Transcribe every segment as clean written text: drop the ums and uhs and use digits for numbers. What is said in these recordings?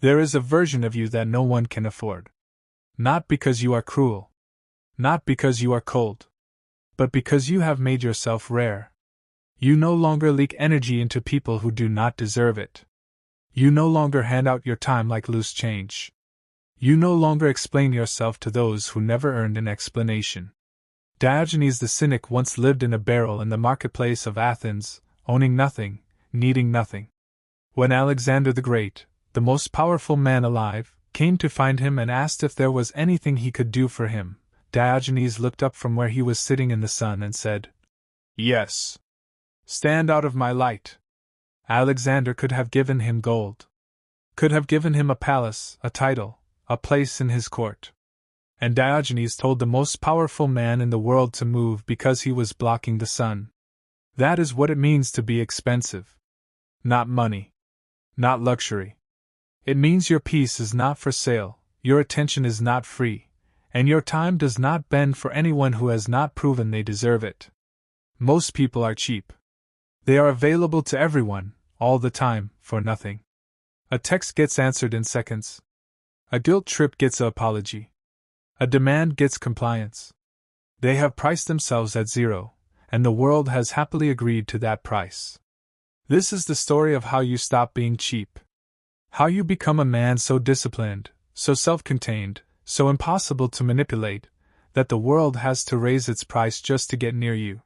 There is a version of you that no one can afford. Not because you are cruel. Not because you are cold. But because you have made yourself rare. You no longer leak energy into people who do not deserve it. You no longer hand out your time like loose change. You no longer explain yourself to those who never earned an explanation. Diogenes the cynic once lived in a barrel in the marketplace of Athens, owning nothing, needing nothing. When Alexander the Great, the most powerful man alive, came to find him and asked if there was anything he could do for him, Diogenes looked up from where he was sitting in the sun and said, "Yes. Stand out of my light." Alexander could have given him gold. Could have given him a palace, a title, a place in his court. And Diogenes told the most powerful man in the world to move because he was blocking the sun. That is what it means to be expensive. Not money. Not luxury. It means your peace is not for sale, your attention is not free, and your time does not bend for anyone who has not proven they deserve it. Most people are cheap. They are available to everyone, all the time, for nothing. A text gets answered in seconds. A guilt trip gets an apology. A demand gets compliance. They have priced themselves at zero, and the world has happily agreed to that price. This is the story of how you stop being cheap. How you become a man so disciplined, so self-contained, so impossible to manipulate, that the world has to raise its price just to get near you.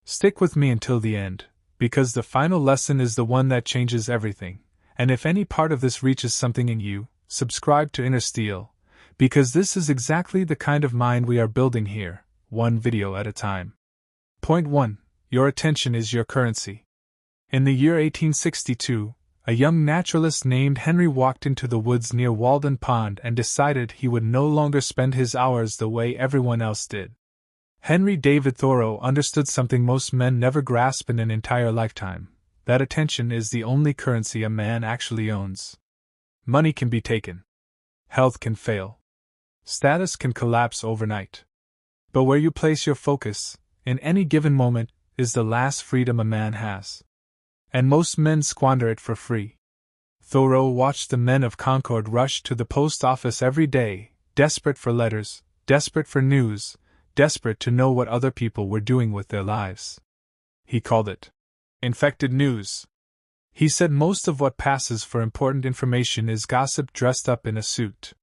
Stick with me until the end, because the final lesson is the one that changes everything, and if any part of this reaches something in you, subscribe to Inner Steel, because this is exactly the kind of mind we are building here, one video at a time. Point 1. Your attention is your currency. In the year 1862, a young naturalist named Henry walked into the woods near Walden Pond and decided he would no longer spend his hours the way everyone else did. Henry David Thoreau understood something most men never grasp in an entire lifetime, that attention is the only currency a man actually owns. Money can be taken. Health can fail. Status can collapse overnight. But where you place your focus, in any given moment, is the last freedom a man has. And most men squander it for free. Thoreau watched the men of Concord rush to the post office every day, desperate for letters, desperate for news, desperate to know what other people were doing with their lives. He called it infected news. He said most of what passes for important information is gossip dressed up in a suit.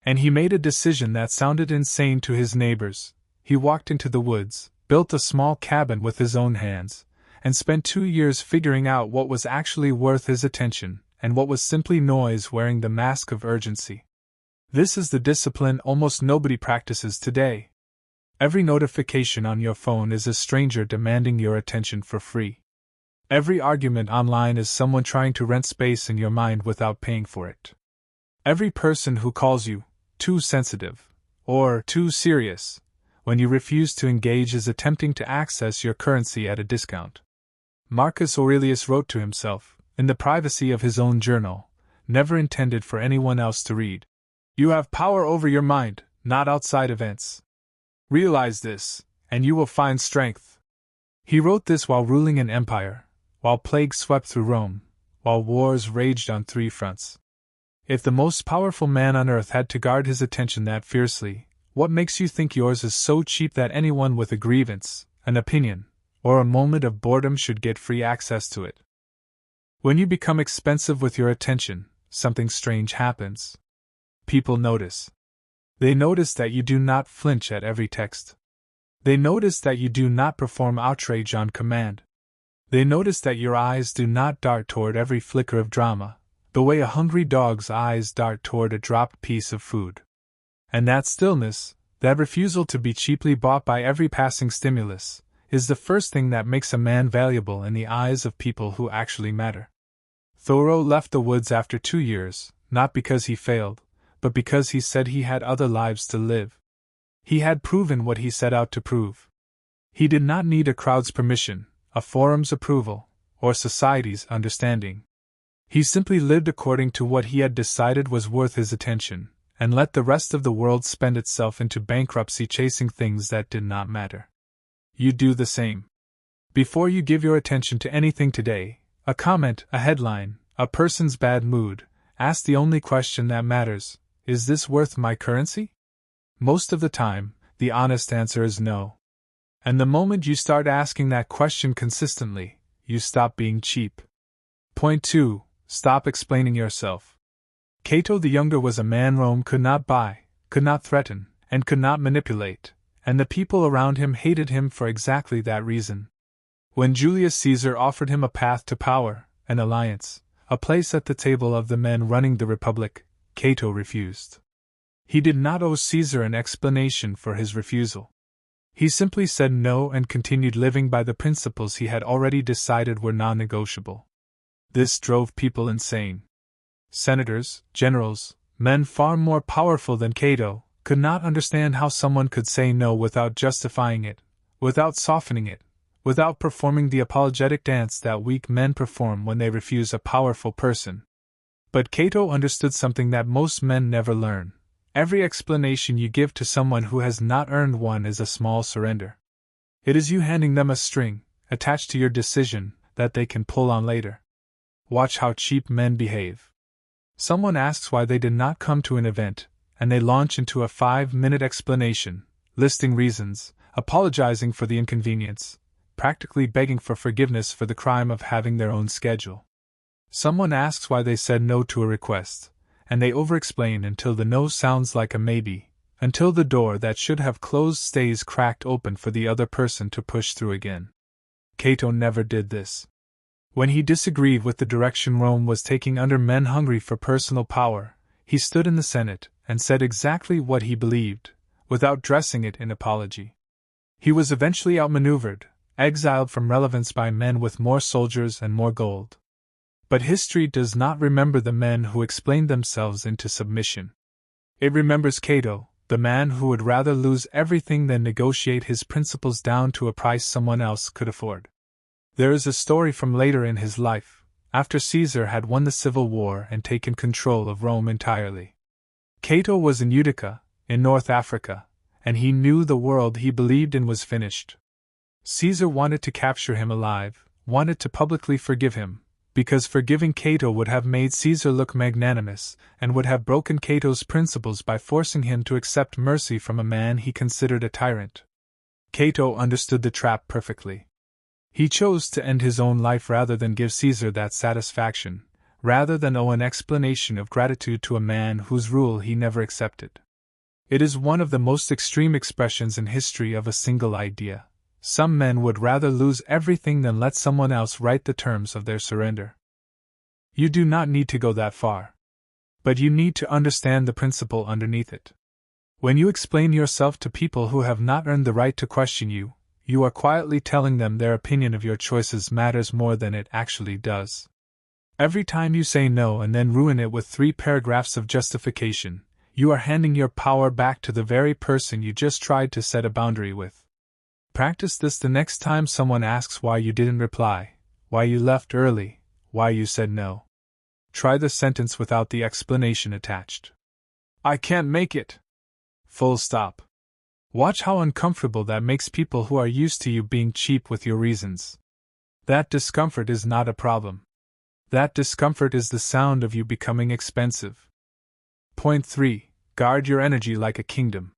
And he made a decision that sounded insane to his neighbors. He walked into the woods, built a small cabin with his own hands, and spent 2 years figuring out what was actually worth his attention, and what was simply noise wearing the mask of urgency. This is the discipline almost nobody practices today. Every notification on your phone is a stranger demanding your attention for free. Every argument online is someone trying to rent space in your mind without paying for it. Every person who calls you too sensitive or too serious when you refuse to engage is attempting to access your currency at a discount. Marcus Aurelius wrote to himself, in the privacy of his own journal, never intended for anyone else to read, "You have power over your mind, not outside events. Realize this, and you will find strength." He wrote this while ruling an empire, while plague swept through Rome, while wars raged on 3 fronts. If the most powerful man on earth had to guard his attention that fiercely, what makes you think yours is so cheap that anyone with a grievance, an opinion, or a moment of boredom should get free access to it? When you become expensive with your attention, something strange happens. People notice. They notice that you do not flinch at every text. They notice that you do not perform outrage on command. They notice that your eyes do not dart toward every flicker of drama, the way a hungry dog's eyes dart toward a dropped piece of food. And that stillness, that refusal to be cheaply bought by every passing stimulus, is the first thing that makes a man valuable in the eyes of people who actually matter. Thoreau left the woods after 2 years, not because he failed, but because he said he had other lives to live. He had proven what he set out to prove. He did not need a crowd's permission, a forum's approval, or society's understanding. He simply lived according to what he had decided was worth his attention, and let the rest of the world spend itself into bankruptcy chasing things that did not matter. You do the same. Before you give your attention to anything today, a comment, a headline, a person's bad mood, ask the only question that matters: is this worth my currency? Most of the time, the honest answer is no. And the moment you start asking that question consistently, you stop being cheap. Point 2. Stop explaining yourself. Cato the Younger was a man Rome could not buy, could not threaten, and could not manipulate, and the people around him hated him for exactly that reason. When Julius Caesar offered him a path to power, an alliance, a place at the table of the men running the Republic, Cato refused. He did not owe Caesar an explanation for his refusal. He simply said no and continued living by the principles he had already decided were non-negotiable. This drove people insane. Senators, generals, men far more powerful than Cato, could not understand how someone could say no without justifying it, without softening it, without performing the apologetic dance that weak men perform when they refuse a powerful person. But Cato understood something that most men never learn. Every explanation you give to someone who has not earned one is a small surrender. It is you handing them a string, attached to your decision, that they can pull on later. Watch how cheap men behave. Someone asks why they did not come to an event, and they launch into a 5-minute explanation, listing reasons, apologizing for the inconvenience, practically begging for forgiveness for the crime of having their own schedule. Someone asks why they said no to a request, and they over-explain until the no sounds like a maybe, until the door that should have closed stays cracked open for the other person to push through again. Cato never did this. When he disagreed with the direction Rome was taking under men hungry for personal power, he stood in the Senate and said exactly what he believed, without dressing it in apology. He was eventually outmaneuvered, exiled from relevance by men with more soldiers and more gold. But history does not remember the men who explained themselves into submission. It remembers Cato, the man who would rather lose everything than negotiate his principles down to a price someone else could afford. There is a story from later in his life, after Caesar had won the civil war and taken control of Rome entirely. Cato was in Utica, in North Africa, and he knew the world he believed in was finished. Caesar wanted to capture him alive, wanted to publicly forgive him, because forgiving Cato would have made Caesar look magnanimous, and would have broken Cato's principles by forcing him to accept mercy from a man he considered a tyrant. Cato understood the trap perfectly. He chose to end his own life rather than give Caesar that satisfaction, rather than owe an explanation of gratitude to a man whose rule he never accepted. It is one of the most extreme expressions in history of a single idea. Some men would rather lose everything than let someone else write the terms of their surrender. You do not need to go that far. But you need to understand the principle underneath it. When you explain yourself to people who have not earned the right to question you, you are quietly telling them their opinion of your choices matters more than it actually does. Every time you say no and then ruin it with 3 paragraphs of justification, you are handing your power back to the very person you just tried to set a boundary with. Practice this the next time someone asks why you didn't reply, why you left early, why you said no. Try the sentence without the explanation attached. I can't make it. Full stop. Watch how uncomfortable that makes people who are used to you being cheap with your reasons. That discomfort is not a problem. That discomfort is the sound of you becoming expensive. Point 3. Guard your energy like a kingdom.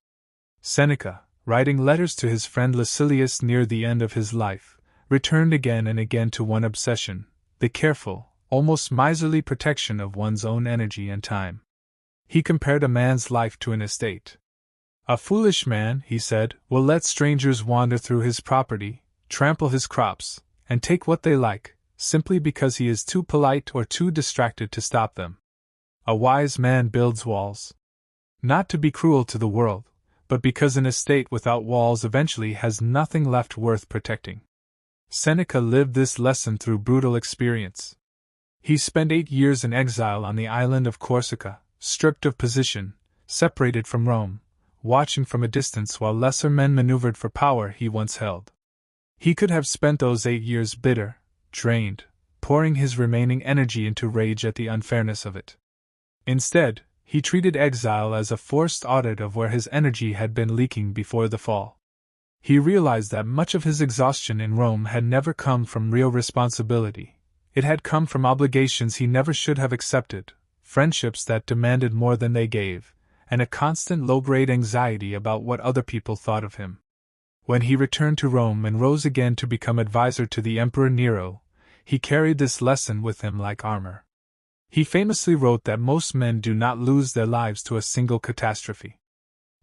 Seneca, writing letters to his friend Lucilius near the end of his life, returned again and again to one obsession: the careful, almost miserly protection of one's own energy and time. He compared a man's life to an estate. A foolish man, he said, will let strangers wander through his property, trample his crops, and take what they like, simply because he is too polite or too distracted to stop them. A wise man builds walls. Not to be cruel to the world, but because an estate without walls eventually has nothing left worth protecting. Seneca lived this lesson through brutal experience. He spent 8 years in exile on the island of Corsica, stripped of position, separated from Rome, watching from a distance while lesser men maneuvered for power he once held. He could have spent those 8 years bitter, drained, pouring his remaining energy into rage at the unfairness of it. Instead, he treated exile as a forced audit of where his energy had been leaking before the fall. He realized that much of his exhaustion in Rome had never come from real responsibility. It had come from obligations he never should have accepted, friendships that demanded more than they gave, and a constant low-grade anxiety about what other people thought of him. When he returned to Rome and rose again to become advisor to the Emperor Nero, he carried this lesson with him like armor. He famously wrote that most men do not lose their lives to a single catastrophe.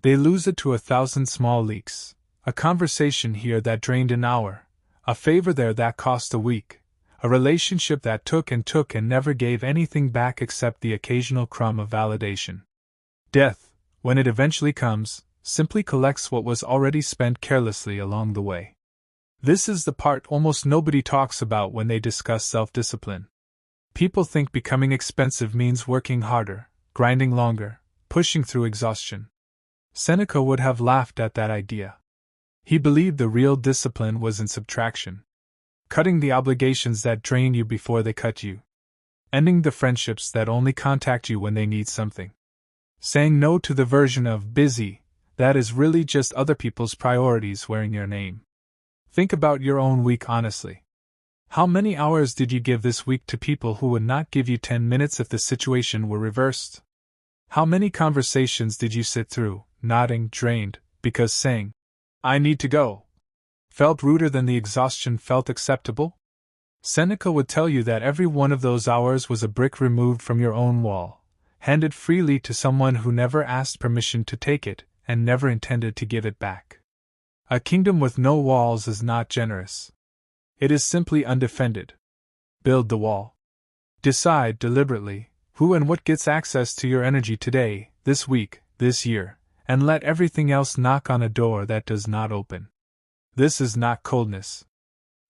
They lose it to 1,000 small leaks, a conversation here that drained an hour, a favor there that cost a week, a relationship that took and never gave anything back except the occasional crumb of validation. Death, when it eventually comes, simply collects what was already spent carelessly along the way. This is the part almost nobody talks about when they discuss self-discipline. People think becoming expensive means working harder, grinding longer, pushing through exhaustion. Seneca would have laughed at that idea. He believed the real discipline was in subtraction. Cutting the obligations that drain you before they cut you. Ending the friendships that only contact you when they need something. Saying no to the version of busy that is really just other people's priorities wearing your name. Think about your own week honestly. How many hours did you give this week to people who would not give you 10 minutes if the situation were reversed? How many conversations did you sit through, nodding, drained, because saying, "I need to go," felt ruder than the exhaustion felt acceptable? Seneca would tell you that every one of those hours was a brick removed from your own wall, handed freely to someone who never asked permission to take it and never intended to give it back. A kingdom with no walls is not generous. It is simply undefended. Build the wall. Decide deliberately who and what gets access to your energy today, this week, this year, and let everything else knock on a door that does not open. This is not coldness.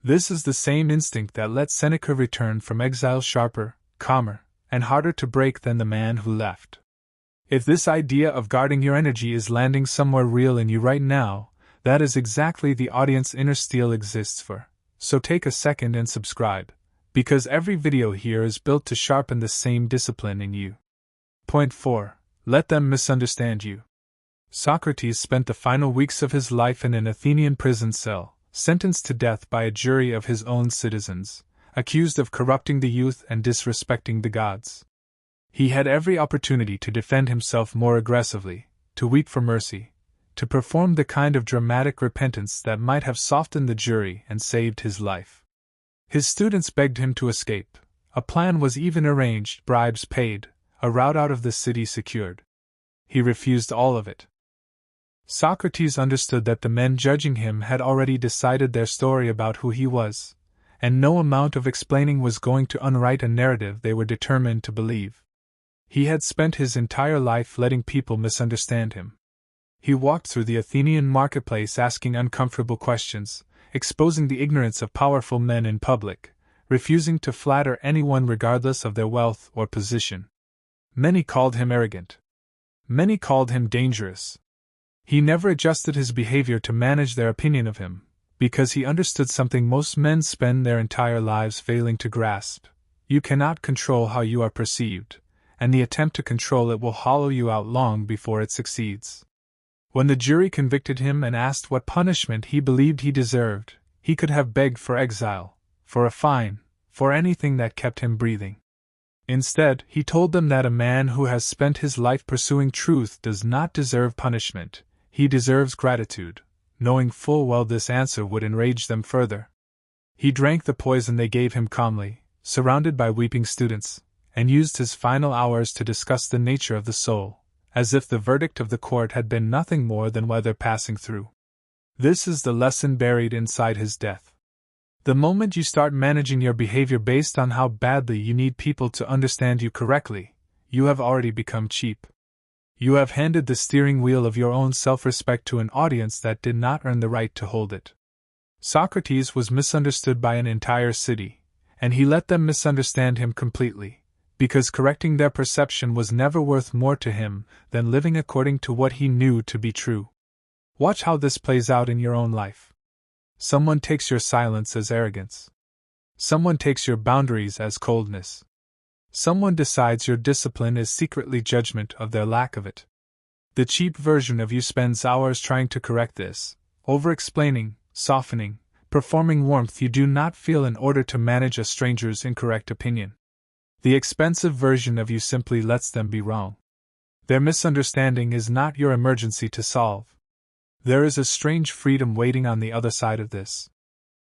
This is the same instinct that let Seneca return from exile sharper, calmer, and harder to break than the man who left. If this idea of guarding your energy is landing somewhere real in you right now, that is exactly the audience Inner Steel exists for. So take a second and subscribe, because every video here is built to sharpen the same discipline in you. Point 4. Let them misunderstand you. Socrates spent the final weeks of his life in an Athenian prison cell, sentenced to death by a jury of his own citizens, accused of corrupting the youth and disrespecting the gods. He had every opportunity to defend himself more aggressively, to weep for mercy, to perform the kind of dramatic repentance that might have softened the jury and saved his life. His students begged him to escape. A plan was even arranged, bribes paid, a route out of the city secured. He refused all of it. Socrates understood that the men judging him had already decided their story about who he was, and no amount of explaining was going to unwrite a narrative they were determined to believe. He had spent his entire life letting people misunderstand him. He walked through the Athenian marketplace asking uncomfortable questions, exposing the ignorance of powerful men in public, refusing to flatter anyone regardless of their wealth or position. Many called him arrogant. Many called him dangerous. He never adjusted his behavior to manage their opinion of him, because he understood something most men spend their entire lives failing to grasp. You cannot control how you are perceived, and the attempt to control it will hollow you out long before it succeeds. When the jury convicted him and asked what punishment he believed he deserved, he could have begged for exile, for a fine, for anything that kept him breathing. Instead, he told them that a man who has spent his life pursuing truth does not deserve punishment, he deserves gratitude, knowing full well this answer would enrage them further. He drank the poison they gave him calmly, surrounded by weeping students, and used his final hours to discuss the nature of the soul, as if the verdict of the court had been nothing more than weather passing through. This is the lesson buried inside his death. The moment you start managing your behavior based on how badly you need people to understand you correctly, you have already become cheap. You have handed the steering wheel of your own self-respect to an audience that did not earn the right to hold it. Socrates was misunderstood by an entire city, and he let them misunderstand him completely, because correcting their perception was never worth more to him than living according to what he knew to be true. Watch how this plays out in your own life. Someone takes your silence as arrogance. Someone takes your boundaries as coldness. Someone decides your discipline is secretly judgment of their lack of it. The cheap version of you spends hours trying to correct this, over-explaining, softening, performing warmth you do not feel in order to manage a stranger's incorrect opinion. The expensive version of you simply lets them be wrong. Their misunderstanding is not your emergency to solve. There is a strange freedom waiting on the other side of this.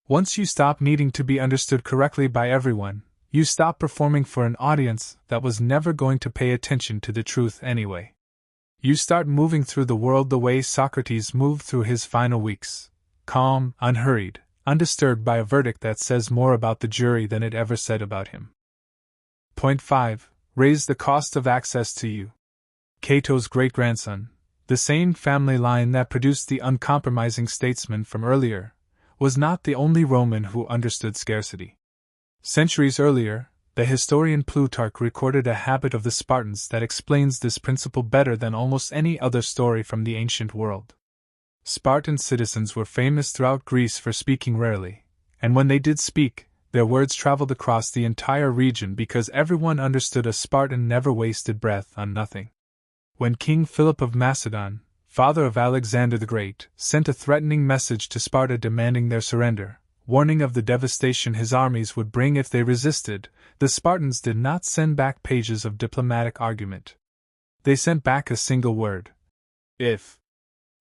Once you stop needing to be understood correctly by everyone, you stop performing for an audience that was never going to pay attention to the truth anyway. You start moving through the world the way Socrates moved through his final weeks, calm, unhurried, undisturbed by a verdict that says more about the jury than it ever said about him. Point 5. Raise the cost of access to you. Cato's great-grandson, the same family line that produced the uncompromising statesman from earlier, was not the only Roman who understood scarcity. Centuries earlier, the historian Plutarch recorded a habit of the Spartans that explains this principle better than almost any other story from the ancient world. Spartan citizens were famous throughout Greece for speaking rarely, and when they did speak, their words traveled across the entire region because everyone understood a Spartan never wasted breath on nothing. When King Philip of Macedon, father of Alexander the Great, sent a threatening message to Sparta demanding their surrender, warning of the devastation his armies would bring if they resisted, the Spartans did not send back pages of diplomatic argument. They sent back a single word. If.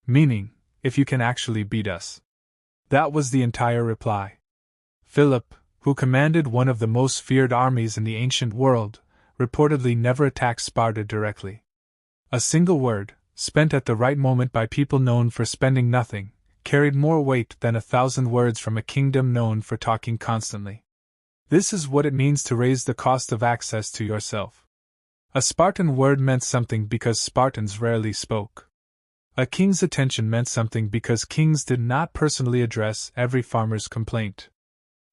Meaning, if you can actually beat us. That was the entire reply. Philip, who commanded one of the most feared armies in the ancient world, reportedly never attacked Sparta directly. A single word, spent at the right moment by people known for spending nothing, carried more weight than 1,000 words from a kingdom known for talking constantly. This is what it means to raise the cost of access to yourself. A Spartan word meant something because Spartans rarely spoke. A king's attention meant something because kings did not personally address every farmer's complaint.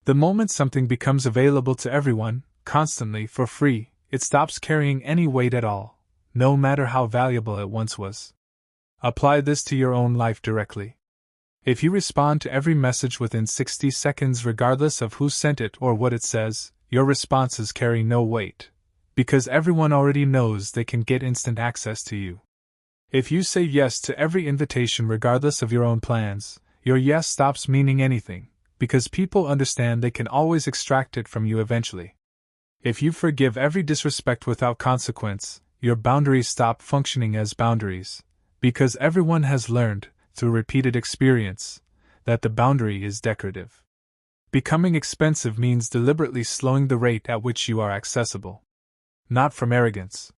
The moment something becomes available to everyone, constantly, for free, it stops carrying any weight at all, no matter how valuable it once was. Apply this to your own life directly. If you respond to every message within 60 seconds regardless of who sent it or what it says, your responses carry no weight, because everyone already knows they can get instant access to you. If you say yes to every invitation regardless of your own plans, your yes stops meaning anything, because people understand they can always extract it from you eventually. If you forgive every disrespect without consequence, your boundaries stop functioning as boundaries, because everyone has learned, through repeated experience, that the boundary is decorative. Becoming expensive means deliberately slowing the rate at which you are accessible. Not from arrogance.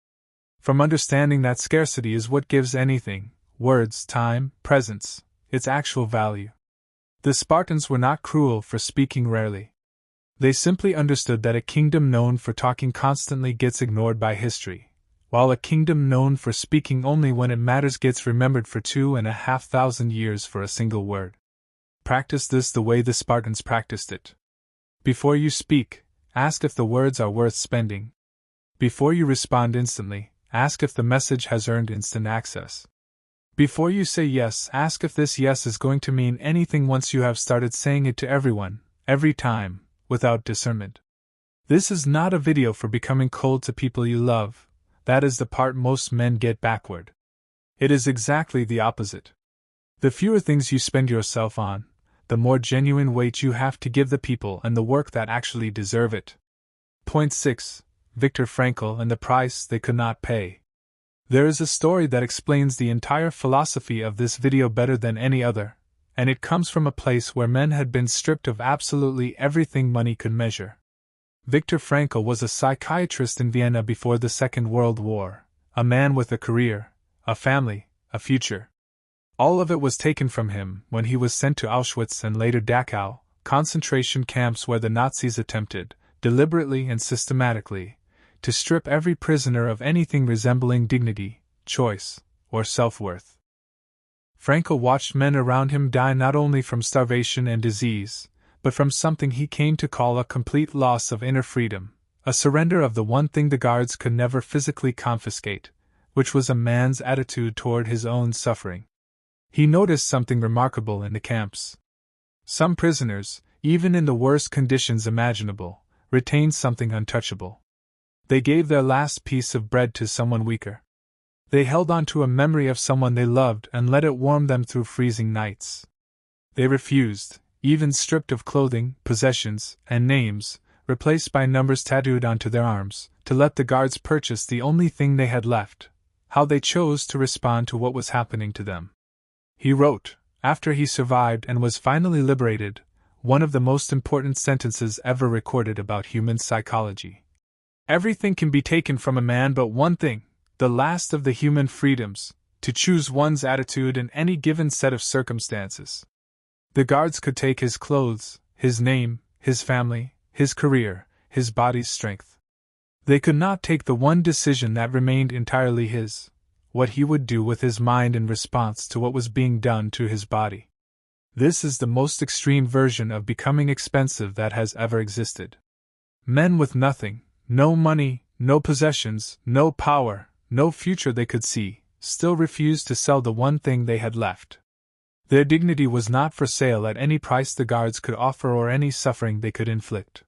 From understanding that scarcity is what gives anything, words, time, presence, its actual value. The Spartans were not cruel for speaking rarely. They simply understood that a kingdom known for talking constantly gets ignored by history, while a kingdom known for speaking only when it matters gets remembered for 2,500 years for a single word. Practice this the way the Spartans practiced it. Before you speak, ask if the words are worth spending. Before you respond instantly, ask if the message has earned instant access. Before you say yes, ask if this yes is going to mean anything once you have started saying it to everyone, every time, without discernment. This is not a video for becoming cold to people you love. That is the part most men get backward. It is exactly the opposite. The fewer things you spend yourself on, the more genuine weight you have to give the people and the work that actually deserve it. Point 6. Viktor Frankl and the price they could not pay. There is a story that explains the entire philosophy of this video better than any other, and it comes from a place where men had been stripped of absolutely everything money could measure. Viktor Frankl was a psychiatrist in Vienna before the Second World War, a man with a career, a family, a future. All of it was taken from him when he was sent to Auschwitz and later Dachau, concentration camps where the Nazis attempted, deliberately and systematically, to strip every prisoner of anything resembling dignity, choice, or self-worth. Frankl watched men around him die not only from starvation and disease, but from something he came to call a complete loss of inner freedom, a surrender of the one thing the guards could never physically confiscate, which was a man's attitude toward his own suffering. He noticed something remarkable in the camps. Some prisoners, even in the worst conditions imaginable, retained something untouchable. They gave their last piece of bread to someone weaker. They held on to a memory of someone they loved and let it warm them through freezing nights. They refused, even stripped of clothing, possessions, and names, replaced by numbers tattooed onto their arms, to let the guards purchase the only thing they had left, how they chose to respond to what was happening to them. He wrote, after he survived and was finally liberated, one of the most important sentences ever recorded about human psychology. Everything can be taken from a man but one thing, the last of the human freedoms, to choose one's attitude in any given set of circumstances. The guards could take his clothes, his name, his family, his career, his body's strength. They could not take the one decision that remained entirely his, what he would do with his mind in response to what was being done to his body. This is the most extreme version of becoming expensive that has ever existed. Men with nothing, no money, no possessions, no power, no future they could see, still refused to sell the one thing they had left. Their dignity was not for sale at any price the guards could offer or any suffering they could inflict.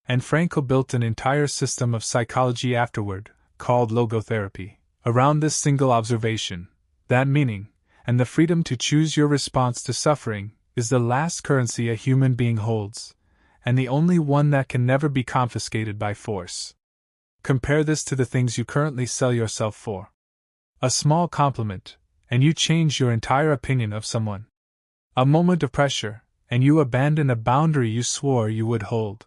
And Frankl built an entire system of psychology afterward, called logotherapy, around this single observation, that meaning, and the freedom to choose your response to suffering, is the last currency a human being holds, and the only one that can never be confiscated by force. Compare this to the things you currently sell yourself for. A small compliment, and you change your entire opinion of someone. A moment of pressure, and you abandon a boundary you swore you would hold.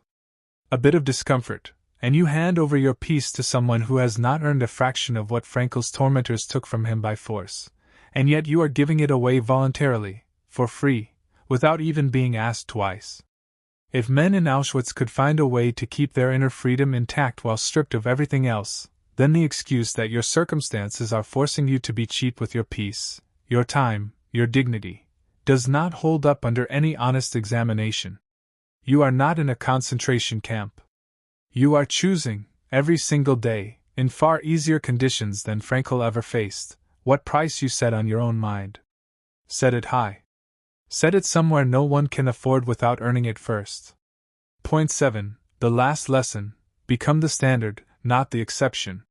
A bit of discomfort, and you hand over your peace to someone who has not earned a fraction of what Frankl's tormentors took from him by force, and yet you are giving it away voluntarily, for free, without even being asked twice. If men in Auschwitz could find a way to keep their inner freedom intact while stripped of everything else, then the excuse that your circumstances are forcing you to be cheap with your peace, your time, your dignity, does not hold up under any honest examination. You are not in a concentration camp. You are choosing, every single day, in far easier conditions than Frankl ever faced, what price you set on your own mind. Set it high. Set it somewhere no one can afford without earning it first. Point 7. The last lesson: become the standard, not the exception.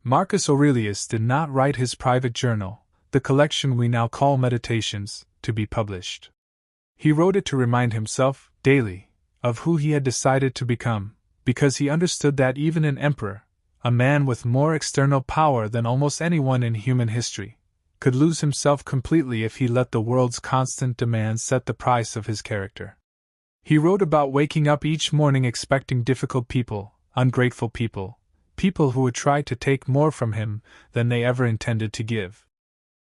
Marcus Aurelius did not write his private journal, the collection we now call Meditations, to be published. He wrote it to remind himself, daily, of who he had decided to become, because he understood that even an emperor, a man with more external power than almost anyone in human history, could lose himself completely if he let the world's constant demands set the price of his character. He wrote about waking up each morning expecting difficult people, ungrateful people, people who would try to take more from him than they ever intended to give.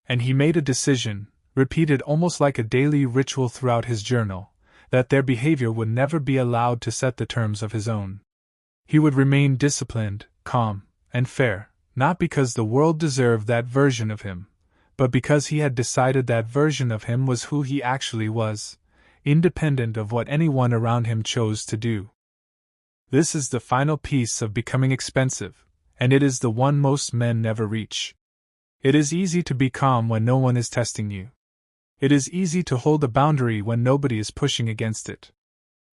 And he made a decision, repeated almost like a daily ritual throughout his journal, that their behavior would never be allowed to set the terms of his own. He would remain disciplined, calm, and fair, not because the world deserved that version of him, but because he had decided that version of him was who he actually was, independent of what anyone around him chose to do. This is the final piece of becoming expensive, and it is the one most men never reach. It is easy to be calm when no one is testing you. It is easy to hold a boundary when nobody is pushing against it.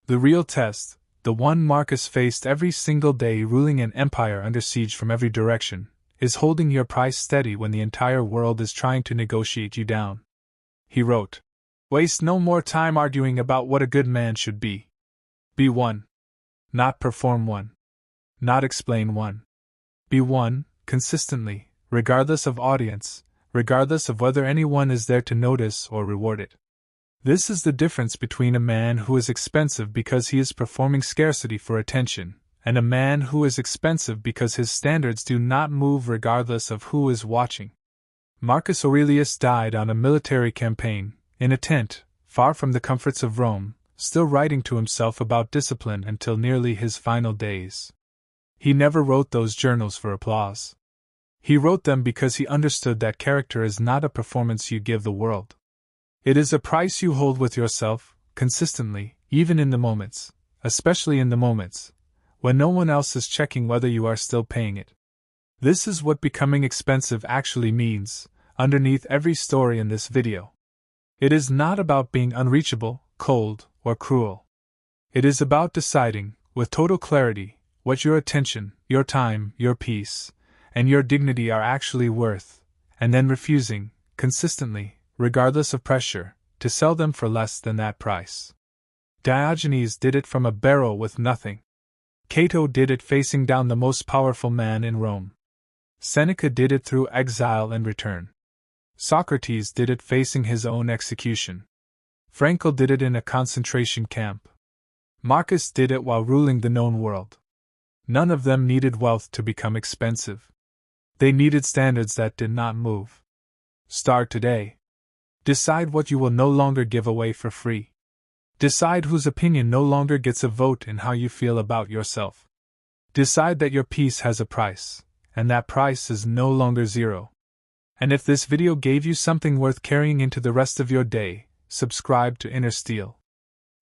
The real test, the one Marcus faced every single day ruling an empire under siege from every direction, is holding your price steady when the entire world is trying to negotiate you down. He wrote, "Waste no more time arguing about what a good man should be. Be one. Not perform one. Not explain one. Be one, consistently, regardless of audience, regardless of whether anyone is there to notice or reward it." This is the difference between a man who is expensive because he is performing scarcity for attention, and a man who is expensive because his standards do not move regardless of who is watching. Marcus Aurelius died on a military campaign, in a tent, far from the comforts of Rome, still writing to himself about discipline until nearly his final days. He never wrote those journals for applause. He wrote them because he understood that character is not a performance you give the world. It is a price you hold with yourself, consistently, even in the moments, especially in the moments, when no one else is checking whether you are still paying it. This is what becoming expensive actually means, underneath every story in this video. It is not about being unreachable, cold, or cruel. It is about deciding, with total clarity, what your attention, your time, your peace, and your dignity are actually worth, and then refusing, consistently, regardless of pressure, to sell them for less than that price. Diogenes did it from a barrel with nothing. Cato did it facing down the most powerful man in Rome. Seneca did it through exile and return. Socrates did it facing his own execution. Frankl did it in a concentration camp. Marcus did it while ruling the known world. None of them needed wealth to become expensive. They needed standards that did not move. Start today. Decide what you will no longer give away for free. Decide whose opinion no longer gets a vote in how you feel about yourself. Decide that your peace has a price, and that price is no longer zero. And if this video gave you something worth carrying into the rest of your day, subscribe to Inner Steel.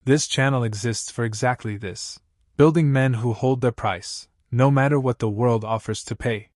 This channel exists for exactly this, building men who hold their price, no matter what the world offers to pay.